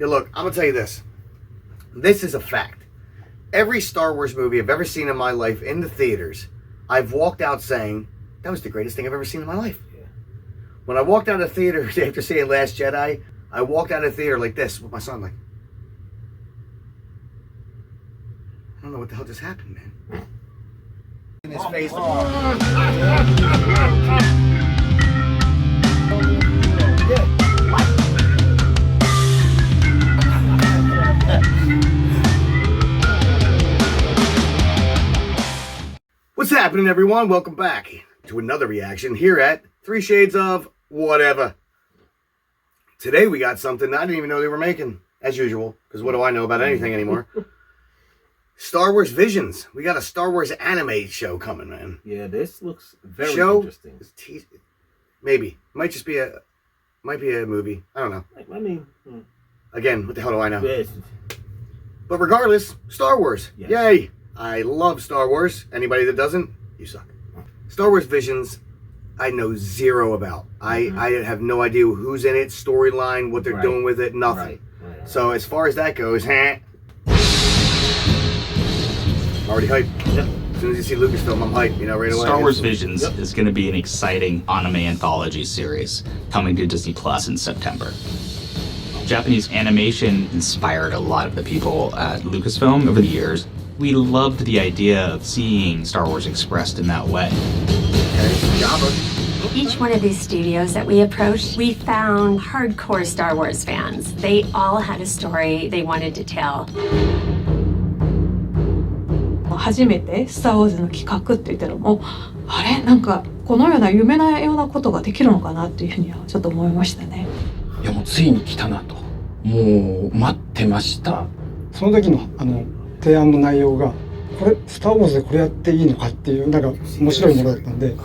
Yeah, look, I'm going to tell you this. This is a fact. Every Star Wars movie I've ever seen in my life in the theaters, I've walked out saying, that was the greatest thing I've ever seen in my life. Yeah. When I walked out of the theater after seeing Last Jedi, I walked out of the theater like this with my son, like, I don't know what the hell just happened, man. In his face. What's happening, everyone? Welcome back to another reaction here at 3 Shades of Whatever. Today we got something I didn't even know they were making, as usual, because what do I know about anything anymore? Star Wars Visions. We got a Star Wars anime show coming, man. Yeah, this looks very interesting. Maybe. Might be a movie. I don't know. I mean... Again, what the hell do I know? Yes. But regardless, Star Wars. Yes. Yay! I love Star Wars. Anybody that doesn't, you suck. Star Wars Visions, I know zero about. I have no idea who's in it, storyline, what they're doing with it, nothing. Right. So as far as that goes, I'm already hyped. Yep. As soon as you see Lucasfilm, I'm hyped, right away. Star Wars Visions is going to be an exciting anime anthology series coming to Disney Plus in September. Japanese animation inspired a lot of the people at Lucasfilm over the years. We loved the idea of seeing Star Wars expressed in that way. Each one of these studios that we approached, we found hardcore Star Wars fans. They all had a story they wanted to tell. 初めてスター・ウォーズの企画って言ったのも、あれなんかこのような夢のようなことができるのかなっていうふうにはちょっと思いましたね。いやもうついに来たなと、もう待ってました。その時の提案の内容がこれスター・ウォーズでこれやっていいのかっていうなんか面白いものだったんで。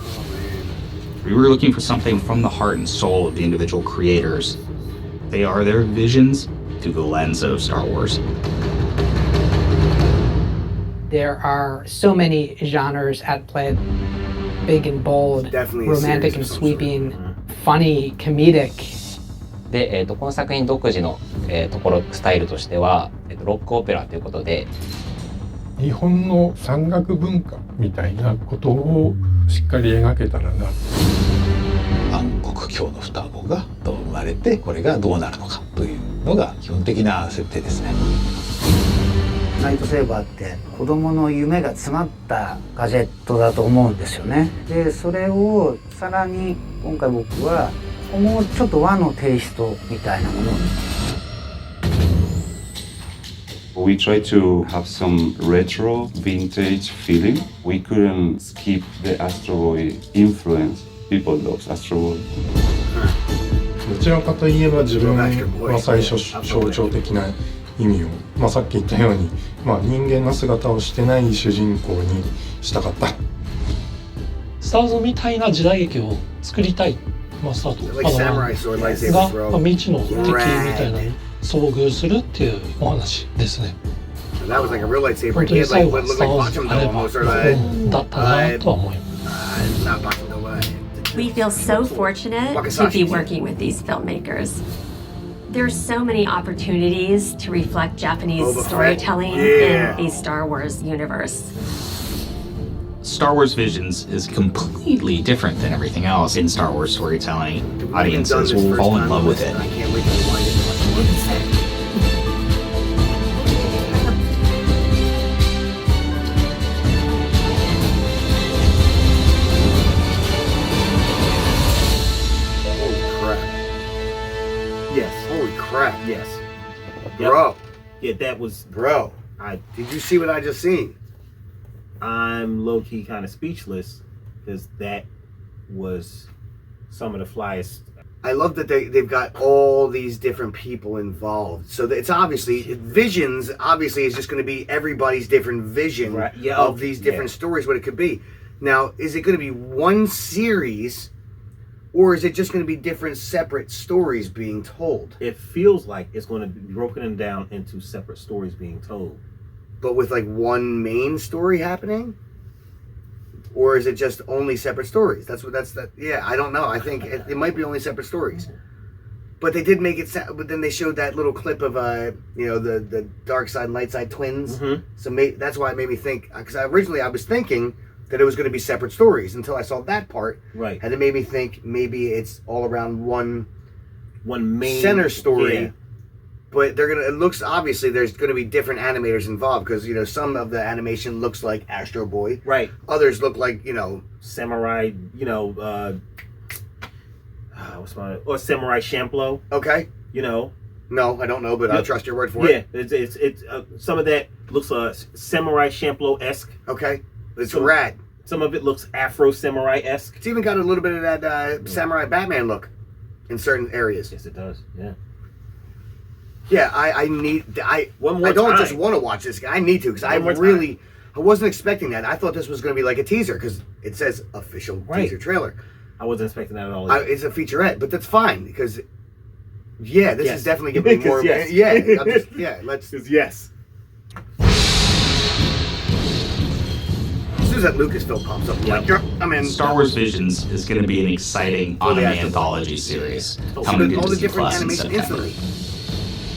We were looking for something from the heart and soul of the individual creators. They are their visions through the lens of Star Wars. There are so many genres at play. Big and bold, romantic and sweeping, funny, comedic. で、この作品独自の、スタイルとしては、ロックオペラということで、日本の山岳文化みたいなことをしっかり描けたらな。暗黒教の双子がどう生まれて、これがどうなるのかというのが基本的な設定ですね。ライトセーバーって子供の夢が詰まったガジェットだと思うんですよね。で、それをさらに今回僕はもうちょっと和のテイストみたいなもの。We try to have some retro vintage feeling. We couldn't skip the Astro Boy influence. People love Astro Boy. どちらかといえば自分は最初象徴的な意味を、さっき言ったように、人間の姿をしてない主人公にしたかった。スターズみたいな時代劇を作りたい。スタートが未知の敵みたいな遭遇するっていうお話ですね。本当に最後はスター・ウォーズあれば本だったなとは思います。We feel so fortunate to be working with these filmmakers. There's so many opportunities to reflect Japanese storytelling in a Star Wars universe. Star Wars Visions is completely different than everything else in Star Wars storytelling. Audiences will fall in love with it. Holy crap. Yes. Bro. Yeah, that was... Bro. Did you see what I just seen? I'm low-key kind of speechless because that was some of the flyest. I love that they've got all these different people involved. So it's obviously, Visions obviously is just going to be everybody's different vision of these different stories, what it could be. Now, is it going to be one series or is it just going to be different separate stories being told? It feels like it's going to be broken down into separate stories being told. But with like one main story happening? Or is it just only separate stories? Yeah, I don't know. I think it might be only separate stories. But they did make it sound, but then they showed that little clip of the dark side and light side twins. So that's why it made me think, because originally I was thinking that it was going to be separate stories until I saw that part. Right. And it made me think maybe it's all around one main center story. Yeah. But it looks, obviously there's going to be different animators involved, because some of the animation looks like Astro Boy. Right. Others look like, Samurai, or Samurai Champloo. Okay. No, I don't know, but I'll trust your word for it. Yeah, it's some of that looks Samurai Champloo-esque. Okay. It's rad. Some of it looks Afro Samurai-esque. It's even got a little bit of that Samurai Batman look in certain areas. Yes, it does. Yeah. Yeah, I don't just want to watch this. I need to, because I wasn't expecting that. I thought this was going to be like a teaser, because it says official teaser trailer. I wasn't expecting that at all. It's a featurette, but that's fine, because this is definitely giving me more. Yes. Let's. Yes. As soon as that Lucasfilm pops up, I'm in. Star Wars Visions is going to be an exciting anime anthology series coming to Disney Plus in September.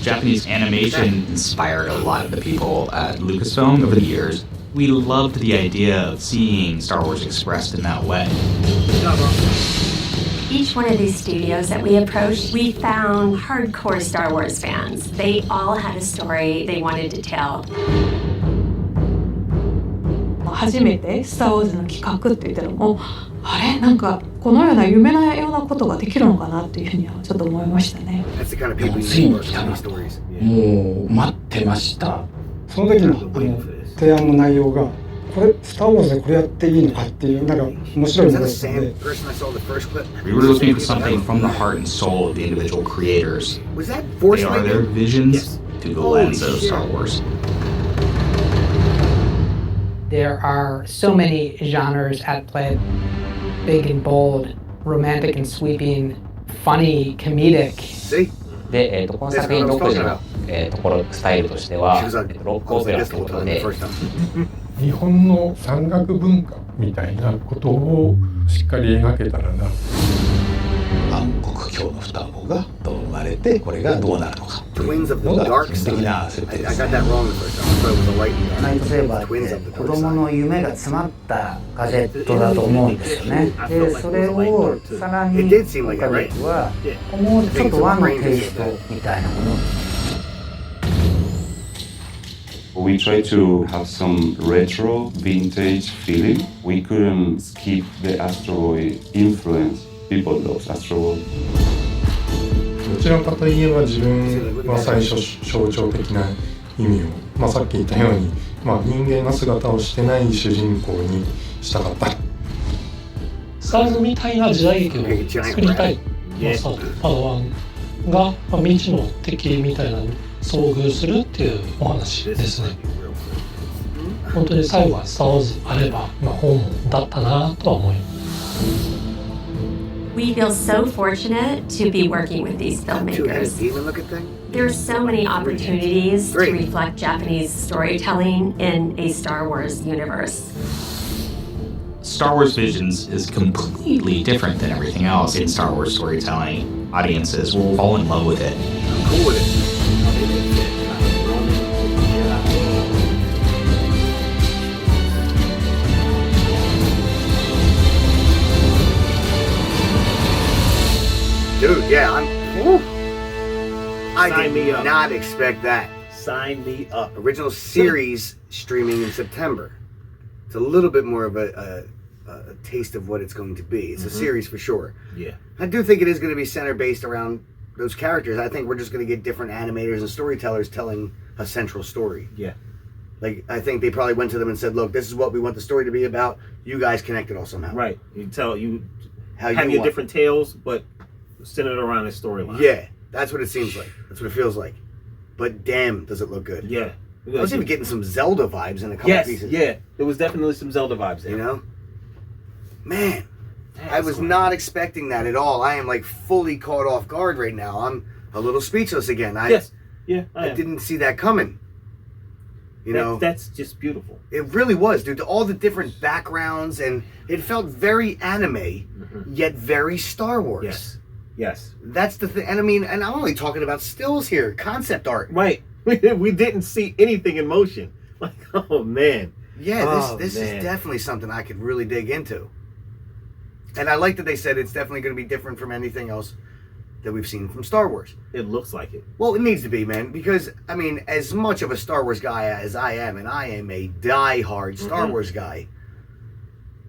Japanese animation inspired a lot of the people at Lucasfilm over the years. We loved the idea of seeing Star Wars expressed in that way. Each one of these studios that we approached, we found hardcore Star Wars fans. They all had a story they wanted to tell. 初めてスター・ウォーズの企画って言ったらもうあれなんかこのような夢のようなことができるのかなっていうふうにはちょっと思いましたね。ついに来たなと。もう待ってました。その時の提案の内容がこれスター・ウォーズでこれやっていいのかっていうなんか面白いものですので。We were looking for something from the heart and soul of the individual creators. They are their visions through the lens of Star Wars. There are so many genres at play. Big and bold, romantic and sweeping, funny, comedic. で、この作品独自の、スタイルとしては、ロックオペラということで、日本の山岳文化みたいなことをしっかり描けたらな。暗黒教の双子が生まれてこれがどうなるのかというのが基本的な設定です。ライトセーバーって子供の夢が詰まったガジェットだと思うんですよね。で、それをさらに今回僕はもうちょっと和のテイストみたいなもの。We try to have some retro vintage feeling. We couldn't skip the Astro Boy influence. People love Astro Boy. どちらかといえば自分は最初象徴的な意味を、さっき言ったように、人間の姿をしてない主人公にしたかった。スターズみたいな時代劇を作りたい。パドワンが未知の敵みたいなのに遭遇するっていうお話ですね。本当に最後はスター・ウォーズあれば、本望だったなとは思います。We feel so fortunate to be working with these filmmakers. There's so many opportunities to reflect Japanese storytelling in a Star Wars universe. Star Wars Visions is completely different than everything else in Star Wars storytelling. Audiences will fall in love with it. I'm cool with it. Dude, yeah, I did not expect that. Sign me up. Original series streaming in September. It's a little bit more of a taste of what it's going to be. It's a series for sure. Yeah. I do think it is going to be center based around those characters. I think we're just going to get different animators and storytellers telling a central story. Yeah. Like, I think they probably went to them and said, look, this is what we want the story to be about. You guys connect it all somehow. Right. You tell you how have you your want. Different tales, but centered around a storyline. Yeah. That's what it seems like. That's what it feels like. But damn, does it look good. Yeah. I was even getting some Zelda vibes in a couple pieces. Yeah. There was definitely some Zelda vibes there. You know? Man, I was not expecting that at all. I am like fully caught off guard right now. I'm a little speechless again. I didn't see that coming. You know? That's just beautiful. It really was, dude. All the different backgrounds, and it felt very anime, yet very Star Wars. Yes. Yes. That's the thing. And I mean, and I'm only talking about stills here, concept art. Right. We didn't see anything in motion. Like, oh man. Yeah, this is definitely something I could really dig into. And I like that they said it's definitely going to be different from anything else that we've seen from Star Wars. It looks like it. Well, it needs to be, man, because, I mean, as much of a Star Wars guy as I am, and I am a die-hard Star Wars guy,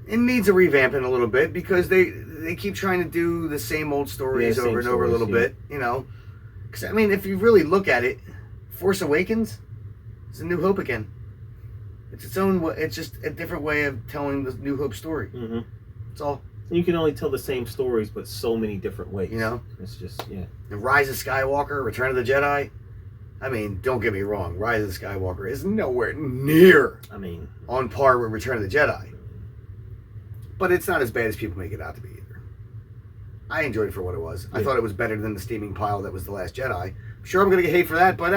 it needs a revamping a little bit because they keep trying to do the same old stories over and over a little bit, you know. Because, I mean, if you really look at it, Force Awakens is A New Hope again. It's its own, it's just a different way of telling the New Hope story. That's all. You can only tell the same stories, but so many different ways. You know? It's just, yeah. The Rise of Skywalker, Return of the Jedi. I mean, don't get me wrong. Rise of the Skywalker is nowhere near on par with Return of the Jedi. But it's not as bad as people make it out to be either. I enjoyed it for what it was. Yeah. I thought it was better than the steaming pile that was The Last Jedi. I'm sure I'm going to get hate for that, but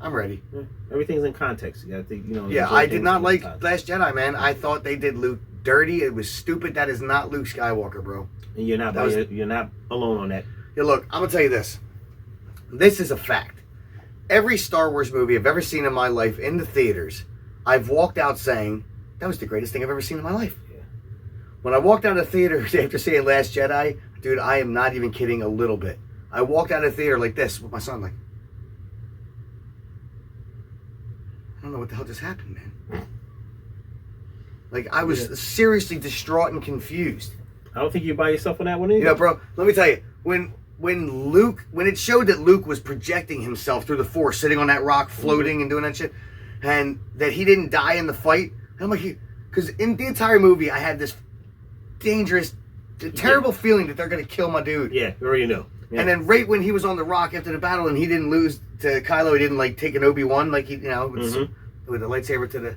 I'm ready. Yeah. Everything's in context. You got to, you know. Yeah, I did not like Last Jedi, man. I thought they did Luke dirty. It was stupid. That is not Luke Skywalker, bro. And you're not you're not alone on that. Yeah, look, I'm gonna tell you this. This is a fact. Every Star Wars movie I've ever seen in my life in the theaters, I've walked out saying that was the greatest thing I've ever seen in my life. Yeah. When I walked out of the theater after seeing Last Jedi, dude, I am not even kidding a little bit. I walked out of the theater like this with my son, like, I don't know what the hell just happened, man. Like, I was seriously distraught and confused. I don't think you're by yourself on that one either. You know, bro, let me tell you, when it showed that Luke was projecting himself through the Force, sitting on that rock, floating and doing that shit, and that he didn't die in the fight, and I'm like, because in the entire movie, I had this dangerous, terrible feeling that they're going to kill my dude. Yeah, you already know. Yeah. And then right when he was on the rock after the battle and he didn't lose to Kylo, he didn't, like, take an Obi-Wan, like, he, you know, with the lightsaber to the...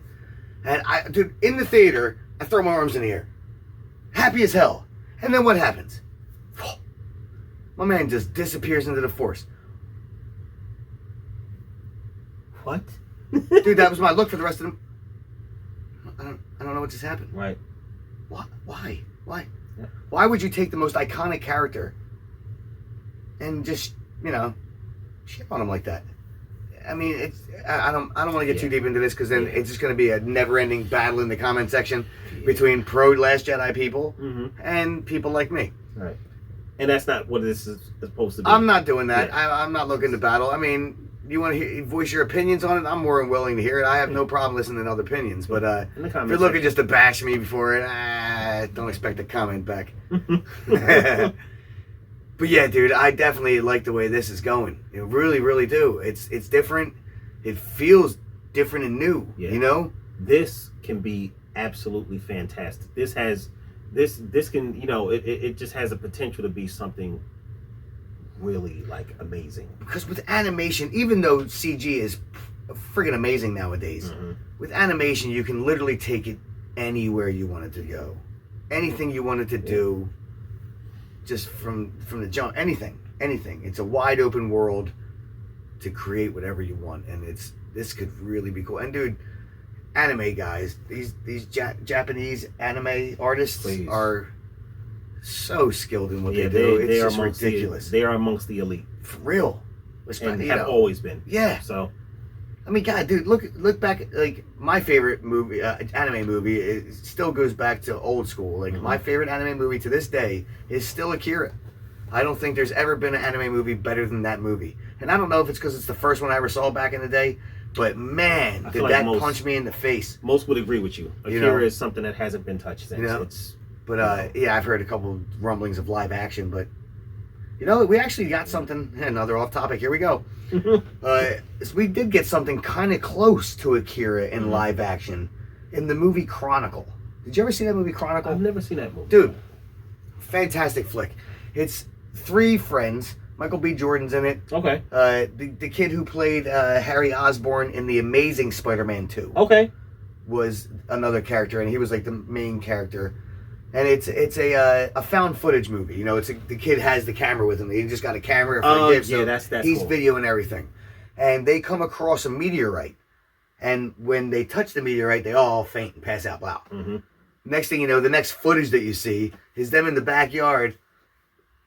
And dude, in the theater, I throw my arms in the air. Happy as hell. And then what happens? My man just disappears into the Force. What? Dude, that was my look for the rest of them. I don't know what just happened. Right. What? Why? Yeah. Why would you take the most iconic character and just, you know, shit on him like that? I mean, it's I don't want to get too deep into this because then it's just going to be a never-ending battle in the comment section between pro Last Jedi people and people like me. Right. And that's not what this is supposed to be. I'm not doing that. Yeah. I'm not looking to battle. I mean, you want to voice your opinions on it? I'm more than willing to hear it. I have no problem listening to other opinions. But if you're looking just to bash me before it, don't expect a comment back. But yeah, dude, I definitely like the way this is going. I really, really do. It's different. It feels different and new. Yeah. You know, this can be absolutely fantastic. This can, you know, it just has a potential to be something really like amazing. Because with animation, even though CG is friggin' amazing nowadays, with animation you can literally take it anywhere you want it to go, anything you want it to do. Just from the jump, anything. It's a wide open world to create whatever you want, and this could really be cool. And dude, anime guys, these Japanese anime artists are so skilled in what they do. It's just ridiculous. They are amongst the elite, for real. And have always been. Yeah. So, I mean, God, dude, look back. Like my favorite movie, anime movie, it still goes back to old school. Like my favorite anime movie to this day is still Akira. I don't think there's ever been an anime movie better than that movie. And I don't know if it's because it's the first one I ever saw back in the day, but man, did that punch me in the face. Most would agree with you. Akira is something that hasn't been touched since. You know? But yeah, I've heard a couple rumblings of live action, but you know, we actually got something. Another off topic. Here we go. So we did get something kind of close to Akira in live action in the movie Chronicle. Did you ever see that movie Chronicle? I've never seen that movie. Dude, fantastic flick. It's 3 friends. Michael B. Jordan's in it. Okay. The kid who played Harry Osborn in The Amazing Spider-Man 2. Okay. Was another character, and he was like the main character. And it's a found footage movie. You know, the kid has the camera with him. He just got a camera for a gift. Yeah, that's he's cool. videoing everything. And they come across a meteorite. And when they touch the meteorite, they all faint and pass out loud. Next thing you know, the next footage that you see is them in the backyard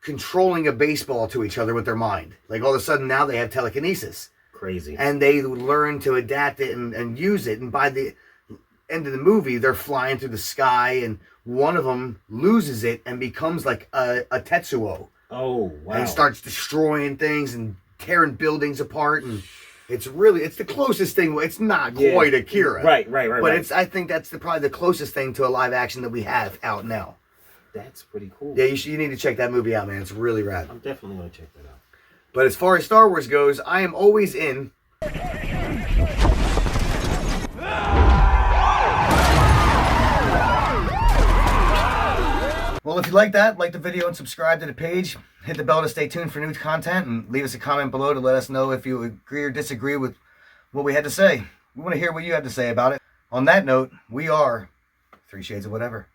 controlling a baseball to each other with their mind. Like all of a sudden now they have telekinesis. Crazy. And they learn to adapt it and use it. And by the end of the movie, they're flying through the sky, and one of them loses it and becomes like a Tetsuo. Oh, wow. And starts destroying things and tearing buildings apart. And it's the closest thing. It's not quite Akira. Right. But I think that's probably the closest thing to a live action that we have out now. That's pretty cool. Yeah, you need to check that movie out, man. It's really rad. I'm definitely going to check that out. But as far as Star Wars goes, I am always in. Well, if you like that, like the video and subscribe to the page. Hit the bell to stay tuned for new content, and leave us a comment below to let us know if you agree or disagree with what we had to say. We want to hear what you have to say about it. On that note, we are 3 Shades of Whatever.